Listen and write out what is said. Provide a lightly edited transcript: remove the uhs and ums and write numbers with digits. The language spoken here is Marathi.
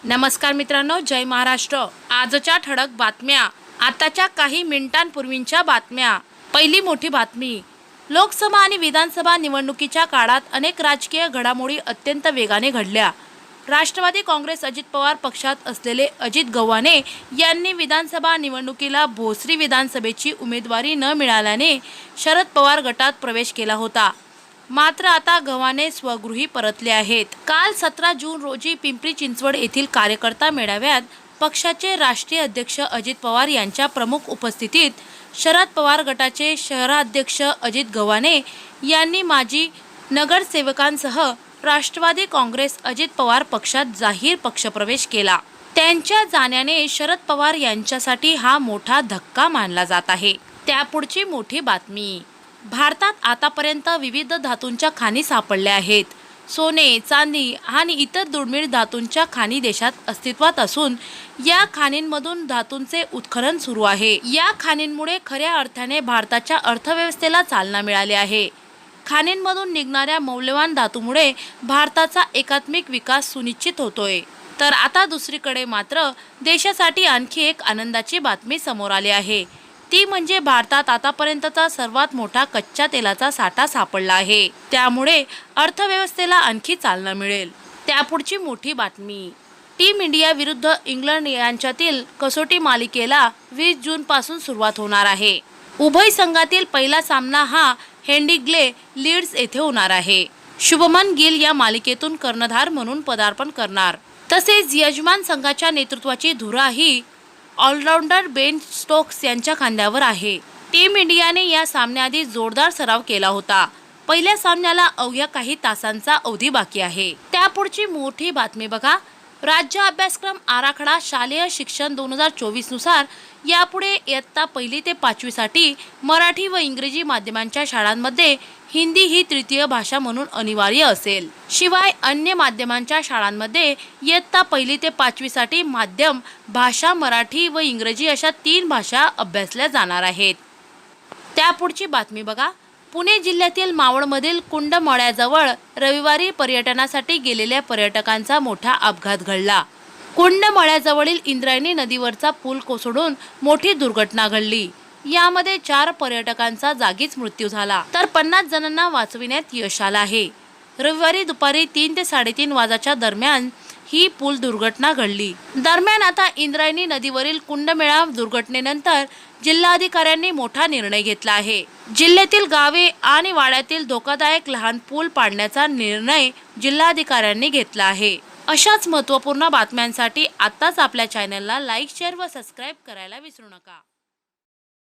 नमस्कार मित्रांनो, जय महाराष्ट्र। आजच्या ठळक बातम्या, आताच्या काही मिनिटांपूर्वींच्या बातम्या। पहिली मोठी बातमी, लोकसभा आणि विधानसभा निवडणुकीच्या काळात अनेक राजकीय घडामोडी अत्यंत वेगाने घडल्या। राष्ट्रवादी काँग्रेस अजित पवार पक्षात असलेले अजित गव्हाणे यांनी विधानसभा निवडणुकीला भोसरी विधानसभेची उमेदवारी न मिळाल्याने शरद पवार गटात प्रवेश केला होता। मात्र आता गव्हाणे स्वगृही परतले आहेत। काल 17 जून रोजी पिंपरी चिंचवड येथील कार्यकर्ता मेळाव्यात पक्षाचे राष्ट्रीय अध्यक्ष अजित पवार यांच्या प्रमुख उपस्थितीत शरद पवार गटाचे शहराध्यक्ष अजित गव्हाणे यांनी माजी नगरसेवकांसह राष्ट्रवादी काँग्रेस अजित पवार पक्षात जाहीर पक्षप्रवेश केला। त्यांच्या जाण्याने शरद पवार यांच्यासाठी हा मोठा धक्का मानला जात आहे। त्यापुढची मोठी बातमी, भारतात आतापर्यंत विविध धातूंच्या खाणी सापडल्या आहेत। सोने, चांदी आणि इतर दुर्मिळ धातूंच्या खाणी देशात अस्तित्वात असून या खाणींमधून धातूंचे उत्खनन सुरू आहे। या खाणींमुळे खऱ्या अर्थाने भारताच्या अर्थव्यवस्थेला चालना मिळाली आहे। खाणींमधून निघणाऱ्या मौल्यवान धातूमुळे भारताचा एकात्मिक विकास सुनिश्चित होतोय। तर आता दुसरीकडे मात्र देशासाठी आणखी एक आनंदाची बातमी समोर आली आहे। ती म्हणजे भारतात आतापर्यंतचा सर्वात मोठा कच्च्या तेलाचा साठा सापडला आहे। त्यामुळे अर्थव्यवस्थेला आणखी चालना मिळेल। त्यापुढची मोठी बातमी, टीम इंडिया विरुद्ध इंग्लंड यांच्यातील कसोटी मालिकेला 20 जून पासून सुरुवात होणार आहे। उभय संघातील पहिला सामना हा हेडिंग्ले लीड्स येथे होणार आहे। शुभमन गिल या मालिकेतून कर्णधार म्हणून पदार्पण करणार। तसेच यजमान संघाच्या नेतृत्वाची धुरा ही ऑलराऊंडर बेन स्टोक्स यांच्या खांद्यावर आहे। टीम इंडियाने या सामन्याआधी जोरदार सराव केला होता। पहिल्या सामन्याला अवघ्या काही तासांचा अवधी बाकी आहे। त्यापुढची मोठी बातमी बघा, राज्य अभ्यासक्रम आराखडा शालेय शिक्षण 2024 नुसार यापुढे इयत्ता 1ली ते 5वी साठी मराठी व इंग्रजी माध्यमांच्या शाळांमध्ये हिंदी ही तृतीय भाषा म्हणून अनिवार्य असेल। शिवाय अन्य माध्यमांच्या शाळांमध्ये इयत्ता 1ली ते 5वी साठी माध्यम भाषा मराठी व इंग्रजी अशा 3 भाषा अभ्यासल्या जाणार आहेत। त्यापुढची बातमी बघा, पुणे जिल्ह्यातील मावळमधील कुंडमळ्याजवळ रविवारी पर्यटनासाठी गेलेल्या पर्यटकांचा मोठा अपघात घडला। कुंडमळ्याजवळील इंद्रायणी नदीवरचा पूल कोसळून मोठी दुर्घटना घडली। यामध्ये 4 पर्यटकांचा जागीच मृत्यू झाला तर 50 जणांना वाचविण्यात यश आलं आहे। रविवारी दुपारी 3 ते 3:30 वाजेच्या दरम्यान ही पूल दुर्घटना घडली। दरम्यान आता इंद्रायणी नदीवरील कुंडमेळा दुर्घटनेनंतर जिल्हाधिकाऱ्यांनी मोठा निर्णय घेतला आहे। जिल्ह्यातील गावे आणि वाड्यातील धोकादायक लहान पूल पाडण्याचा निर्णय जिल्हाधिकाऱ्यांनी घेतला आहे। अशाच महत्त्वपूर्ण बातम्यांसाठी आताच आपल्या चॅनलला लाईक, शेअर व सबस्क्राईब करायला विसरू नका।